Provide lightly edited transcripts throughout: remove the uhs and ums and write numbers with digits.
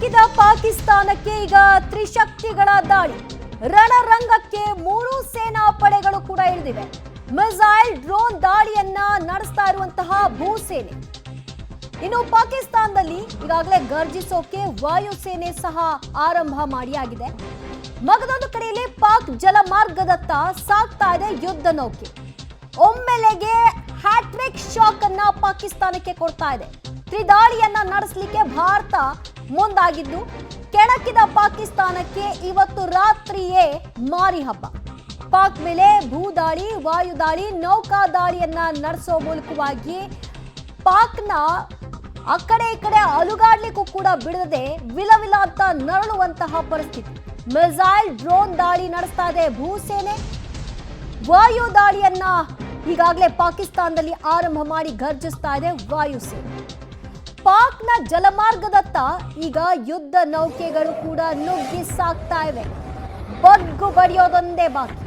ಕೆಣಕಿದ ಪಾಕಿಸ್ತಾನಕ್ಕೆ ಈಗ ತ್ರಿಶಕ್ತಿಗಳ ದಾಳಿ. ರಣರಂಗಕ್ಕೆ ಮೂರು ಸೇನಾ ಪಡೆಗಳು ಕೂಡ ಇಳಿದಿವೆ. ಮಿಸೈಲ್ ಡ್ರೋನ್ ದಾಳಿಯನ್ನ ನಡೆಸ್ತಾ ಇರುವಂತಹ ಭೂಸೇನೆ. ಇನ್ನು ಪಾಕಿಸ್ತಾನದಲ್ಲಿ ಈಗಾಗಲೇ ಗರ್ಜಿಸೋಕೆ ವಾಯುಸೇನೆ ಸಹ ಆರಂಭ ಮಾಡಿಯಾಗಿದೆ. ಮಗದೊಂದು ಕಡೆಯಲ್ಲಿ ಪಾಕ್ ಜಲಮಾರ್ಗದತ್ತ ಸಾಗ್ತಾ ಇದೆ ಯುದ್ಧ ನೌಕೆ. ಒಮ್ಮೆಲೆಗೆ ಹ್ಯಾಟ್ರಿಕ್ ಶಾಕ್ ಅನ್ನ ಪಾಕಿಸ್ತಾನಕ್ಕೆ ಕೊಡ್ತಾ ಇದೆ. ತ್ರಿದಾಳಿಯನ್ನ ನಡೆಸಲಿಕ್ಕೆ ಭಾರತ ಮುಂದಾಗಿದ್ದು, ಕೆಣಕಿದ ಪಾಕಿಸ್ತಾನಕ್ಕೆ ಇವತ್ತು ರಾತ್ರಿಯೇ ಮಾರಿ ಹಬ್ಬ. ಪಾಕ್ ಮೇಲೆ ಭೂದಾಳಿ, ವಾಯುದಾಳಿ, ನೌಕಾ ದಾಳಿಯನ್ನ ನಡೆಸೋ ಮೂಲಕವಾಗಿ ಪಾಕ್ನ ಆ ಕಡೆ ಈ ಕಡೆ ಅಲುಗಾಡ್ಲಿಕ್ಕೂ ಕೂಡ ಬಿಡದೆ ವಿಲವಿಲ ಅಂತ ನರಳುವಂತಹ ಪರಿಸ್ಥಿತಿ. ಮಿಸೈಲ್ ಡ್ರೋನ್ ದಾಳಿ ನಡೆಸ್ತಾ ಇದೆ ಭೂಸೇನೆ. ವಾಯು ದಾಳಿಯನ್ನ ಈಗಾಗಲೇ ಪಾಕಿಸ್ತಾನದಲ್ಲಿ ಆರಂಭ ಮಾಡಿ ಗರ್ಜಿಸ್ತಾ ಇದೆ ವಾಯುಸೇನೆ. ಪಾಕ್ನ ಜಲಮಾರ್ಗದತ್ತ ಈಗ ಯುದ್ಧ ನೌಕೆಗಳು ಕೂಡ ನುಗ್ಗಿ ಸಾಕ್ತಾ ಇವೆ. ಬಗ್ಗು ಬಡಿಯೋದೊಂದೇ ಬಾಕಿ.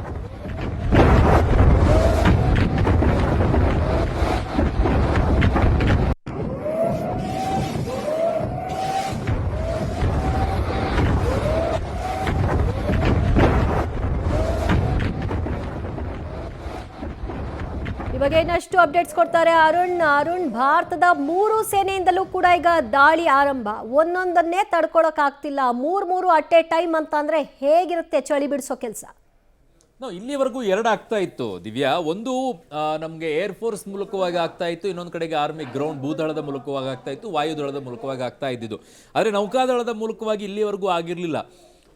ಇವಾಗ ಇನ್ನಷ್ಟು ಅಪ್ಡೇಟ್ಸ್ ಕೊಡ್ತಾರೆ ಅರುಣ್. ಭಾರತದ ಮೂರು ಸೇನೆಯಿಂದಲೂ ಕೂಡ ಈಗ ದಾಳಿ ಆರಂಭ. ಒಂದೊಂದನ್ನೇ ತಡ್ಕೊಳಕ್ ಆಗ್ತಿಲ್ಲ. ಮೂರು ಅಟ್ ಎ ಟೈಮ್ ಅಂತ ಅಂದ್ರೆ ಹೇಗಿರುತ್ತೆ ಚಳಿ ಬಿಡಿಸೋ ಕೆಲಸ? ಇಲ್ಲಿವರೆಗೂ ಎರಡು ಆಗ್ತಾ ಇತ್ತು ದಿವ್ಯಾ. ಒಂದು ನಮಗೆ ಏರ್ ಫೋರ್ಸ್ ಮೂಲಕವಾಗಿ ಆಗ್ತಾ ಇತ್ತು, ಇನ್ನೊಂದು ಕಡೆಗೆ ಆರ್ಮಿ ಗ್ರೌಂಡ್ ಭೂದಳದ ಮೂಲಕವಾಗಿ ಆಗ್ತಾ ಇತ್ತು, ವಾಯುದಳದ ಮೂಲಕವಾಗಿ ಆಗ್ತಾ ಇದ್ದಿದ್ದು. ಆದರೆ ನೌಕಾದಳದ ಮೂಲಕವಾಗಿ ಇಲ್ಲಿವರೆಗೂ ಆಗಿರಲಿಲ್ಲ.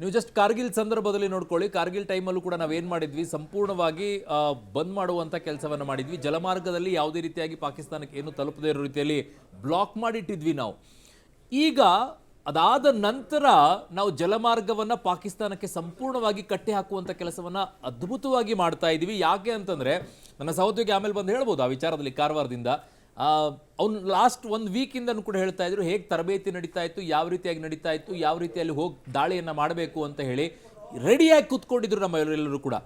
ನೀವು ಜಸ್ಟ್ ಕಾರ್ಗಿಲ್ ಸಂದರ್ಭದಲ್ಲಿ ನೋಡ್ಕೊಳ್ಳಿ. ಕಾರ್ಗಿಲ್ ಟೈಮಲ್ಲೂ ಕೂಡ ನಾವೇನು ಮಾಡಿದ್ವಿ, ಸಂಪೂರ್ಣವಾಗಿ ಬಂದ್ ಮಾಡುವಂಥ ಕೆಲಸವನ್ನು ಮಾಡಿದ್ವಿ. ಜಲಮಾರ್ಗದಲ್ಲಿ ಯಾವುದೇ ರೀತಿಯಾಗಿ ಪಾಕಿಸ್ತಾನಕ್ಕೆ ಏನು ತಲುಪದೇ ಇರೋ ರೀತಿಯಲ್ಲಿ ಬ್ಲಾಕ್ ಮಾಡಿಟ್ಟಿದ್ವಿ ನಾವು. ಈಗ ಅದಾದ ನಂತರ ನಾವು ಜಲಮಾರ್ಗವನ್ನು ಪಾಕಿಸ್ತಾನಕ್ಕೆ ಸಂಪೂರ್ಣವಾಗಿ ಕಟ್ಟಿ ಹಾಕುವಂಥ ಕೆಲಸವನ್ನು ಅದ್ಭುತವಾಗಿ ಮಾಡ್ತಾ ಇದ್ವಿ. ಯಾಕೆ ಅಂತಂದರೆ, ನನ್ನ ಸಹೋದ್ಯೋಗಿ ಆಮೇಲೆ ಬಂದು ಹೇಳ್ಬೋದು ಆ ವಿಚಾರದಲ್ಲಿ ಕಾರವಾರದಿಂದ. ಅವ್ನು ಲಾಸ್ಟ್ ಒಂದು ವೀಕಿಂದನೂ ಕೂಡ ಹೇಳ್ತಾ ಇದ್ರು ಹೇಗೆ ತರಬೇತಿ ನಡೀತಾ ಇತ್ತು, ಯಾವ ರೀತಿಯಾಗಿ ನಡೀತಾ ಇತ್ತು, ಯಾವ ರೀತಿಯಲ್ಲಿ ಹೋಗಿ ದಾಳಿಯನ್ನು ಮಾಡಬೇಕು ಅಂತ ಹೇಳಿ ರೆಡಿಯಾಗಿ ಕೂತ್ಕೊಂಡಿದ್ರು ನಮ್ಮೆಲ್ಲರೂ ಕೂಡ.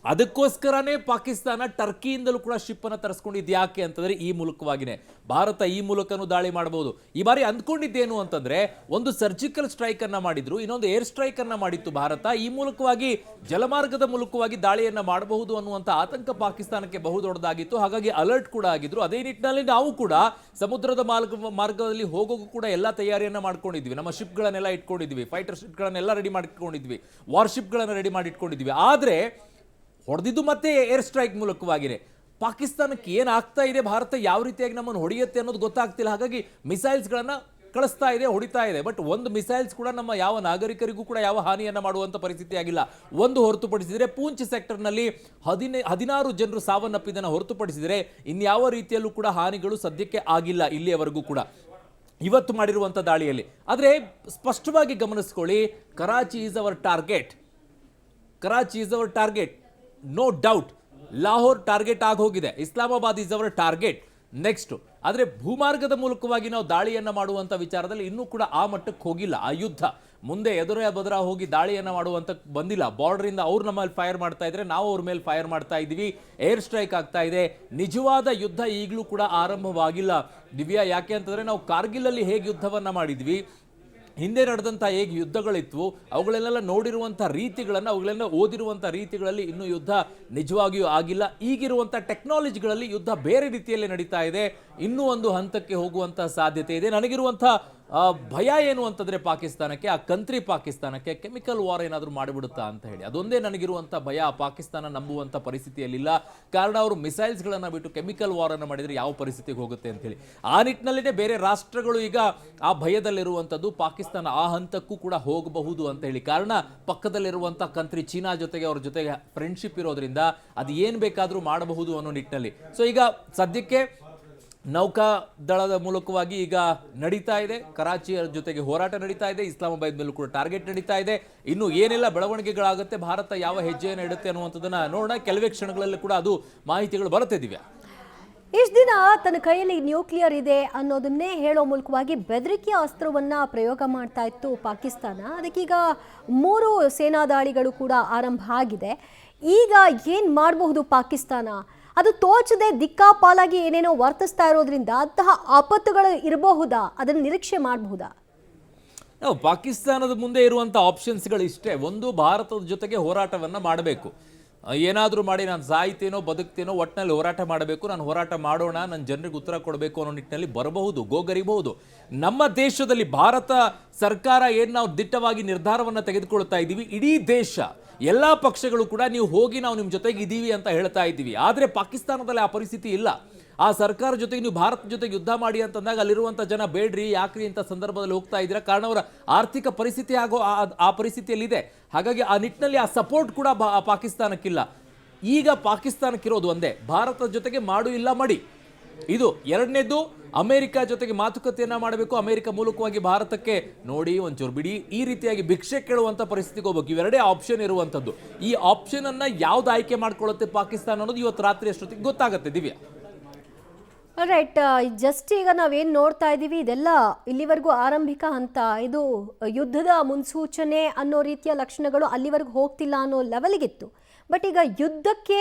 ಅದಕ್ಕೋಸ್ಕರನೇ ಪಾಕಿಸ್ತಾನ ಟರ್ಕಿಯಿಂದಲೂ ಕೂಡ ಶಿಪ್ಪನ್ನು ತರಿಸ್ಕೊಂಡಿದ್ದು. ಯಾಕೆ ಅಂತಂದರೆ ಈ ಮೂಲಕವಾಗಿನೇ ಭಾರತ ಈ ಮೂಲಕನೂ ದಾಳಿ ಮಾಡಬಹುದು. ಈ ಬಾರಿ ಅಂದ್ಕೊಂಡಿದ್ದೇನು ಅಂತಂದರೆ, ಒಂದು ಸರ್ಜಿಕಲ್ ಸ್ಟ್ರೈಕನ್ನು ಮಾಡಿದ್ರು, ಇನ್ನೊಂದು ಏರ್ ಸ್ಟ್ರೈಕನ್ನು ಮಾಡಿತ್ತು ಭಾರತ. ಈ ಮೂಲಕವಾಗಿ ಜಲಮಾರ್ಗದ ಮೂಲಕವಾಗಿ ದಾಳಿಯನ್ನು ಮಾಡಬಹುದು ಅನ್ನುವಂಥ ಆತಂಕ ಪಾಕಿಸ್ತಾನಕ್ಕೆ ಬಹುದೊಡ್ಡದಾಗಿತ್ತು. ಹಾಗಾಗಿ ಅಲರ್ಟ್ ಕೂಡ ಆಗಿದ್ರು. ಅದೇ ನಿಟ್ಟಿನಲ್ಲಿ ನಾವು ಕೂಡ ಸಮುದ್ರದ ಮಾರ್ಗದಲ್ಲಿ ಹೋಗೋಕ್ಕೂ ಕೂಡ ಎಲ್ಲ ತಯಾರಿಯನ್ನು ಮಾಡ್ಕೊಂಡಿದ್ವಿ. ನಮ್ಮ ಶಿಪ್ಗಳನ್ನೆಲ್ಲ ಇಟ್ಕೊಂಡಿದ್ವಿ, ಫೈಟರ್ ಶಿಪ್ಗಳನ್ನೆಲ್ಲ ರೆಡಿ ಮಾಡಿಟ್ಕೊಂಡಿದ್ವಿ, ವಾರ್ಶಿಪ್ಗಳನ್ನು ರೆಡಿ ಮಾಡಿಟ್ಕೊಂಡಿದ್ವಿ. ಆದರೆ ಹೊಡೆದಿದ್ದು ಮತ್ತೆ ಏರ್ ಸ್ಟ್ರೈಕ್ ಮೂಲಕವಾಗಿಯೇ. ಪಾಕಿಸ್ತಾನಕ್ಕೆ ಏನಾಗ್ತಾ ಇದೆ, ಭಾರತ ಯಾವ ರೀತಿಯಾಗಿ ನಮ್ಮನ್ನು ಹೊಡೆಯುತ್ತೆ ಅನ್ನೋದು ಗೊತ್ತಾಗ್ತಿಲ್ಲ. ಹಾಗಾಗಿ ಮಿಸೈಲ್ಸ್ಗಳನ್ನು ಕಳಿಸ್ತಾ ಇದೆ, ಹೊಡಿತಾ ಇದೆ. ಬಟ್ ಒಂದು ಮಿಸೈಲ್ಸ್ ಕೂಡ ನಮ್ಮ ಯಾವ ನಾಗರಿಕರಿಗೂ ಕೂಡ ಯಾವ ಹಾನಿಯನ್ನು ಮಾಡುವಂಥ ಪರಿಸ್ಥಿತಿ ಆಗಿಲ್ಲ. ಒಂದು ಹೊರತುಪಡಿಸಿದರೆ ಪೂಂಚ್ ಸೆಕ್ಟರ್ನಲ್ಲಿ 16 ಜನರು ಸಾವನ್ನಪ್ಪಿದ್ದನ್ನು ಹೊರತುಪಡಿಸಿದರೆ ಇನ್ಯಾವ ರೀತಿಯಲ್ಲೂ ಕೂಡ ಹಾನಿಗಳು ಸದ್ಯಕ್ಕೆ ಆಗಿಲ್ಲ ಇಲ್ಲಿಯವರೆಗೂ ಕೂಡ ಇವತ್ತು ಮಾಡಿರುವಂಥ ದಾಳಿಯಲ್ಲಿ. ಆದರೆ ಸ್ಪಷ್ಟವಾಗಿ ಗಮನಿಸ್ಕೊಳ್ಳಿ, Karachi is our target. Karachi is our target, no doubt. Lahore target ಆಗಿ ಹೋಗಿದೆ. Islamabad is our target next. ಆದರೆ ಭೂಮಾರ್ಗದ ಮೂಲಕವಾಗಿ ನಾವು ದಾಳಿಯನ್ನು ಮಾಡುವಂಥ ವಿಚಾರದಲ್ಲಿ ಇನ್ನೂ ಕೂಡ ಆ ಮಟ್ಟಕ್ಕೆ ಹೋಗಿಲ್ಲ. ಆ ಯುದ್ಧ ಮುಂದೆ ಬದರ ಹೋಗಿ ದಾಳಿಯನ್ನು ಮಾಡುವಂಥ ಬಂದಿಲ್ಲ. ಬಾರ್ಡರಿಂದ ಅವ್ರು ನಮ್ಮ ಮೇಲೆ ಫೈರ್ ಮಾಡ್ತಾ ಇದ್ರೆ ನಾವು ಅವ್ರ ಮೇಲೆ ಫೈರ್ ಮಾಡ್ತಾ ಇದ್ದೀವಿ. ಏರ್ ಸ್ಟ್ರೈಕ್ ಆಗ್ತಾ ಇದೆ. ನಿಜವಾದ ಯುದ್ಧ ಈಗಲೂ ಕೂಡ ಆರಂಭವಾಗಿಲ್ಲ ದಿವ್ಯಾ. ಯಾಕೆ ಅಂತಂದರೆ, ನಾವು ಕಾರ್ಗಿಲಲ್ಲಿ ಹೇಗೆ ಯುದ್ಧವನ್ನು ಮಾಡಿದ್ವಿ, ಹಿಂದೆ ನಡೆದಂಥ ಹೇಗೆ ಯುದ್ಧಗಳಿತ್ತು, ಅವುಗಳನ್ನೆಲ್ಲ ನೋಡಿರುವಂಥ ರೀತಿಗಳನ್ನು, ಅವುಗಳನ್ನ ಓದಿರುವಂಥ ರೀತಿಗಳಲ್ಲಿ ಇನ್ನೂ ಯುದ್ಧ ನಿಜವಾಗಿಯೂ ಆಗಿಲ್ಲ. ಈಗಿರುವಂಥ ಟೆಕ್ನಾಲಜಿಗಳಲ್ಲಿ ಯುದ್ಧ ಬೇರೆ ರೀತಿಯಲ್ಲಿ ನಡೀತಾ ಇದೆ. ಇನ್ನೂ ಒಂದು ಹಂತಕ್ಕೆ ಹೋಗುವಂಥ ಸಾಧ್ಯತೆ ಇದೆ. ನನಗಿರುವಂಥ ಭಯ ಏನು ಅಂತಂದರೆ, ಪಾಕಿಸ್ತಾನಕ್ಕೆ, ಆ ಕಂಟ್ರಿ ಪಾಕಿಸ್ತಾನಕ್ಕೆ ಕೆಮಿಕಲ್ ವಾರ್ ಏನಾದರೂ ಮಾಡಿಬಿಡುತ್ತಾ ಅಂತ ಹೇಳಿ. ಅದೊಂದೇ ನನಗಿರುವಂಥ ಭಯ. ಪಾಕಿಸ್ತಾನ ನಂಬುವಂಥ ಪರಿಸ್ಥಿತಿಯಲ್ಲಿಲ್ಲ. ಕಾರಣ ಅವರು ಮಿಸೈಲ್ಸ್ಗಳನ್ನು ಬಿಟ್ಟು ಕೆಮಿಕಲ್ ವಾರನ್ನು ಮಾಡಿದರೆ ಯಾವ ಪರಿಸ್ಥಿತಿಗೆ ಹೋಗುತ್ತೆ ಅಂತೇಳಿ. ಆ ನಿಟ್ಟಿನಲ್ಲಿನೇ ಬೇರೆ ರಾಷ್ಟ್ರಗಳು ಈಗ ಆ ಭಯದಲ್ಲಿರುವಂಥದ್ದು. ಪಾಕಿಸ್ತಾನ ಆ ಹಂತಕ್ಕೂ ಕೂಡ ಹೋಗಬಹುದು ಅಂತ ಹೇಳಿ. ಕಾರಣ ಪಕ್ಕದಲ್ಲಿರುವಂಥ ಕಂಟ್ರಿ ಚೀನಾ ಜೊತೆಗೆ ಅವ್ರ ಜೊತೆಗೆ ಫ್ರೆಂಡ್ಶಿಪ್ ಇರೋದ್ರಿಂದ ಅದು ಏನು ಬೇಕಾದರೂ ಮಾಡಬಹುದು ಅನ್ನೋ ನಿಟ್ಟಿನಲ್ಲಿ. ಸೊ ಈಗ ಸದ್ಯಕ್ಕೆ ನೌಕಾ ದಳದ ಮೂಲಕವಾಗಿ ಈಗ ನಡೀತಾ ಇದೆ. ಕರಾಚಿಯ ಜೊತೆಗೆ ಹೋರಾಟ ನಡೀತಾ ಇದೆ. ಇಸ್ಲಾಮಾಬಾದ್ ಮೇಲೂ ಕೂಡ ಟಾರ್ಗೆಟ್ ನಡೀತಾ ಇದೆ. ಇನ್ನು ಏನೆಲ್ಲ ಬೆಳವಣಿಗೆಗಳಾಗುತ್ತೆ, ಭಾರತ ಯಾವ ಹೆಜ್ಜೆಯನ್ನು ಇಡುತ್ತೆ ಅನ್ನುವಂಥದ್ದನ್ನ ನೋಡೋಣ. ಕೆಲವೇ ಕ್ಷಣಗಳಲ್ಲಿ ಕೂಡ ಅದು ಮಾಹಿತಿಗಳು ಬರುತ್ತಿವೆ. ಇಷ್ಟು ದಿನ ತನ್ನ ಕೈಯಲ್ಲಿ ನ್ಯೂಕ್ಲಿಯರ್ ಇದೆ ಅನ್ನೋದನ್ನೇ ಹೇಳೋ ಮೂಲಕವಾಗಿ ಬೆದರಿಕೆ ಅಸ್ತ್ರವನ್ನ ಪ್ರಯೋಗ ಮಾಡ್ತಾ ಇತ್ತು ಪಾಕಿಸ್ತಾನ. ಅದಕ್ಕೀಗ 3 ಸೇನಾ ದಾಳಿಗಳು ಕೂಡ ಆರಂಭ ಆಗಿದೆ. ಈಗ ಏನು ಮಾಡಬಹುದು ಪಾಕಿಸ್ತಾನ? ಅದು ತೋಚದೆ ದಿಕ್ಕಾಪಾಲಾಗಿ ಏನೇನೋ ವರ್ತಿಸ್ತಾ ಇರೋದ್ರಿಂದ ಅಂತಹ ಆಪತ್ತುಗಳು ಇರಬಹುದಾ? ಅದನ್ನು ನಿರೀಕ್ಷೆ ಮಾಡಬಹುದಾ? ಪಾಕಿಸ್ತಾನದ ಮುಂದೆ ಇರುವಂಥ ಆಪ್ಷನ್ಸ್ಗಳು ಇಷ್ಟೇ. ಒಂದು, ಭಾರತದ ಜೊತೆಗೆ ಹೋರಾಟವನ್ನು ಮಾಡಬೇಕು. ಏನಾದರೂ ಮಾಡಿ ನಾನು ಸಾಯ್ತೇನೋ ಬದುಕ್ತೇನೋ ಒಟ್ಟಿನಲ್ಲಿ ಹೋರಾಟ ಮಾಡಬೇಕು, ನಾನು ಹೋರಾಟ ಮಾಡೋಣ, ನನ್ನ ಜನರಿಗೆ ಉತ್ತರ ಕೊಡಬೇಕು ಅನ್ನೋ ನಿಟ್ಟಿನಲ್ಲಿ ಬರಬಹುದು, ಗೋಗರಿಬಹುದು. ನಮ್ಮ ದೇಶದಲ್ಲಿ ಭಾರತ ಸರ್ಕಾರ ಏನು ನಾವು ದಿಟ್ಟವಾಗಿ ನಿರ್ಧಾರವನ್ನು ತೆಗೆದುಕೊಳ್ತಾ ಇದ್ದೀವಿ, ಇಡೀ ದೇಶ ಎಲ್ಲ ಪಕ್ಷಗಳು ಕೂಡ ನೀವು ಹೋಗಿ ನಾವು ನಿಮ್ಮ ಜೊತೆಗೆ ಇದ್ದೀವಿ ಅಂತ ಹೇಳ್ತಾ ಇದ್ದೀವಿ. ಆದರೆ ಪಾಕಿಸ್ತಾನದಲ್ಲಿ ಆ ಪರಿಸ್ಥಿತಿ ಇಲ್ಲ. ಆ ಸರ್ಕಾರ ಜೊತೆಗೆ ನೀವು ಭಾರತ ಜೊತೆಗೆ ಯುದ್ಧ ಮಾಡಿ ಅಂತಂದಾಗ ಅಲ್ಲಿರುವಂಥ ಜನ ಬೇಡ್ರಿ ಯಾಕ್ರಿ ಅಂತ ಸಂದರ್ಭದಲ್ಲಿ ಹೋಗ್ತಾ ಇದ್ದೀರಾ. ಕಾರಣ ಅವರ ಆರ್ಥಿಕ ಪರಿಸ್ಥಿತಿ ಆಗೋ ಆ ಪರಿಸ್ಥಿತಿಯಲ್ಲಿದೆ. ಹಾಗಾಗಿ ಆ ನಿಟ್ಟಿನಲ್ಲಿ ಆ ಸಪೋರ್ಟ್ ಕೂಡ ಪಾಕಿಸ್ತಾನಕ್ಕಿಲ್ಲ. ಈಗ ಪಾಕಿಸ್ತಾನಕ್ಕಿರೋದು ಒಂದೇ, ಭಾರತದ ಜೊತೆಗೆ ಮಾಡು ಇಲ್ಲ ಮಡಿ. ಇದು ಎರಡನೇದು, ಅಮೆರಿಕ ಜೊತೆಗೆ ಮಾತುಕತೆಯನ್ನ ಮಾಡಬೇಕು, ಅಮೆರಿಕ ಮೂಲಕವಾಗಿ ಭಾರತಕ್ಕೆ ನೋಡಿ ಒಂಚೂರು ಬಿಡಿ ಈ ರೀತಿಯಾಗಿ ಭಿಕ್ಷೆ ಕೇಳುವಂತ ಪರಿಸ್ಥಿತಿಗೆ ಹೋಗ್ಬೇಕು. ಇವೆರಡೇ ಆಪ್ಷನ್ ಇರುವಂತದ್ದು. ಈ ಆಪ್ಷನ್ ಅನ್ನ ಯಾವ್ದು ಆಯ್ಕೆ ಮಾಡ್ಕೊಳ್ಳುತ್ತೆ ಪಾಕಿಸ್ತಾನ ಅನ್ನೋದು ಇವತ್ತು ರಾತ್ರಿ ಅಷ್ಟೊತ್ತಿಗೆ ಗೊತ್ತಾಗುತ್ತೆ. ದಿವ್ಯಾ, ರೈಟ್, ಜಸ್ಟ್ ಈಗ ನಾವೇನು ನೋಡ್ತಾ ಇದ್ದೀವಿ ಇದೆಲ್ಲ ಇಲ್ಲಿವರೆಗೂ ಆರಂಭಿಕ ಹಂತ. ಇದು ಯುದ್ಧದ ಮುನ್ಸೂಚನೆ ಅನ್ನೋ ರೀತಿಯ ಲಕ್ಷಣಗಳು ಅಲ್ಲಿವರೆಗೂ ಹೋಗ್ತಿಲ್ಲ ಅನ್ನೋ ಲೆವೆಲ್ಗಿತ್ತು. ಬಟ್ ಈಗ ಯುದ್ಧಕ್ಕೆ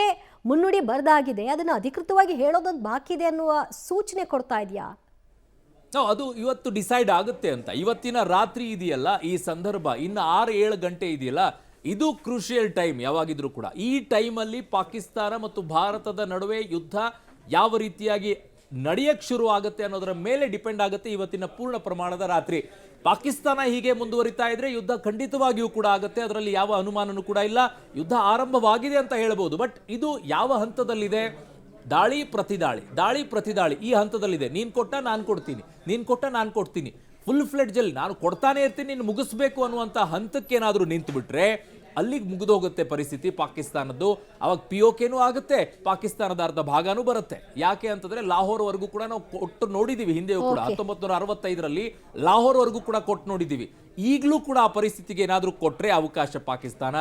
ಮುನ್ನುಡಿ ಬರೆದಾಗಿದೆ, ಅದನ್ನು ಅಧಿಕೃತವಾಗಿ ಹೇಳೋದೊಂದು ಬಾಕಿ ಇದೆ ಅನ್ನುವ ಸೂಚನೆ ಕೊಡ್ತಾ ಇದೆಯಾ? ಅದು ಇವತ್ತು ಡಿಸೈಡ್ ಆಗುತ್ತೆ ಅಂತ. ಇವತ್ತಿನ ರಾತ್ರಿ ಇದೆಯಲ್ಲ, ಈ ಸಂದರ್ಭ ಇನ್ನು 6-7 ಗಂಟೆ ಇದೆಯಲ್ಲ, ಇದು ಕ್ರೂಷಿಯಲ್ ಟೈಮ್ ಯಾವಾಗಿದ್ರೂ ಕೂಡ. ಈ ಟೈಮಲ್ಲಿ ಪಾಕಿಸ್ತಾನ ಮತ್ತು ಭಾರತದ ನಡುವೆ ಯುದ್ಧ ಯಾವ ರೀತಿಯಾಗಿ ನಡೆಯಕ್ಕೆ ಶುರು ಆಗುತ್ತೆ ಅನ್ನೋದರ ಮೇಲೆ ಡಿಪೆಂಡ್ ಆಗುತ್ತೆ ಇವತ್ತಿನ ಪೂರ್ಣ ಪ್ರಮಾಣದ ರಾತ್ರಿ. ಪಾಕಿಸ್ತಾನ ಹೀಗೆ ಮುಂದುವರಿತಾ ಇದ್ರೆ ಯುದ್ಧ ಖಂಡಿತವಾಗಿಯೂ ಕೂಡ ಆಗುತ್ತೆ, ಅದರಲ್ಲಿ ಯಾವ ಅನುಮಾನನೂ ಕೂಡ ಇಲ್ಲ. ಯುದ್ಧ ಆರಂಭವಾಗಿದೆ ಅಂತ ಹೇಳ್ಬೋದು. ಬಟ್ ಇದು ಯಾವ ಹಂತದಲ್ಲಿದೆ? ದಾಳಿ ಪ್ರತಿದಾಳಿ, ದಾಳಿ ಪ್ರತಿದಾಳಿ ಈ ಹಂತದಲ್ಲಿದೆ. ನೀನು ಕೊಟ್ಟ ನಾನು ಕೊಡ್ತೀನಿ, ನೀನು ಕೊಟ್ಟ ನಾನು ಕೊಡ್ತೀನಿ, ಫುಲ್ ಫ್ಲೆಡ್ಜಲ್ಲಿ ನಾನು ಕೊಡ್ತಾನೆ ಇರ್ತೀನಿ, ನೀನು ಮುಗಿಸ್ಬೇಕು ಅನ್ನುವಂಥ ಹಂತಕ್ಕೆ ಏನಾದರೂ ನಿಂತು ಬಿಟ್ರೆ ಅಲ್ಲಿಗೆ ಮುಗಿದೋಗುತ್ತೆ ಪರಿಸ್ಥಿತಿ ಪಾಕಿಸ್ತಾನದ್ದು. ಅವಾಗ POKನೂ ಆಗುತ್ತೆ, ಪಾಕಿಸ್ತಾನದ ಅರ್ಧ ಭಾಗನೂ ಬರುತ್ತೆ. ಯಾಕೆ ಅಂತಂದ್ರೆ ಲಾಹೋರ್ವರೆಗೂ ಕೂಡ ನಾವು ಕೊಟ್ಟು ನೋಡಿದ್ದೀವಿ ಹಿಂದೆಯೂ ಕೂಡ. 1965ರಲ್ಲಿ ಲಾಹೋರ್ವರೆಗೂ ಕೂಡ ಕೊಟ್ಟು ನೋಡಿದ್ದೀವಿ. ಈಗಲೂ ಕೂಡ ಆ ಪರಿಸ್ಥಿತಿಗೆ ಏನಾದರೂ ಕೊಟ್ಟರೆ ಅವಕಾಶ ಪಾಕಿಸ್ತಾನ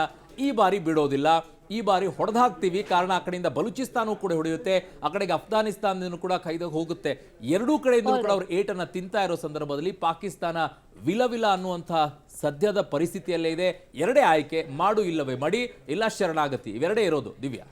ಈ ಬಾರಿ ಬಿಡೋದಿಲ್ಲ. ಈ ಬಾರಿ ಹೊಡೆದು ಹಾಕ್ತೀವಿ. ಕಾರಣ ಆ ಕಡೆಯಿಂದ ಬಲೂಚಿಸ್ತಾನವೂ ಕೂಡ ಹೊಡೆಯುತ್ತೆ, ಆ ಕಡೆಗೆ ಅಫ್ಘಾನಿಸ್ತಾನದಿಂದ ಕೂಡ ಕೈದಾಗ ಹೋಗುತ್ತೆ. ಎರಡೂ ಕಡೆಯಿಂದ ಕೂಡ ಅವರು ಏಟನ್ನು ತಿಂತಾ ಇರೋ ಸಂದರ್ಭದಲ್ಲಿ ಪಾಕಿಸ್ತಾನ ವಿಲವಿಲ ಅನ್ನುವಂಥ ಸದ್ಯದ ಪರಿಸ್ಥಿತಿಯಲ್ಲೇ ಇದೆ. ಎರಡೇ ಆಯ್ಕೆ, ಮಾಡು ಇಲ್ಲವೇ ಮಡಿ, ಇಲ್ಲ ಶರಣಾಗತಿ, ಇವೆರಡೇ ಇರೋದು. ದಿವ್ಯಾ,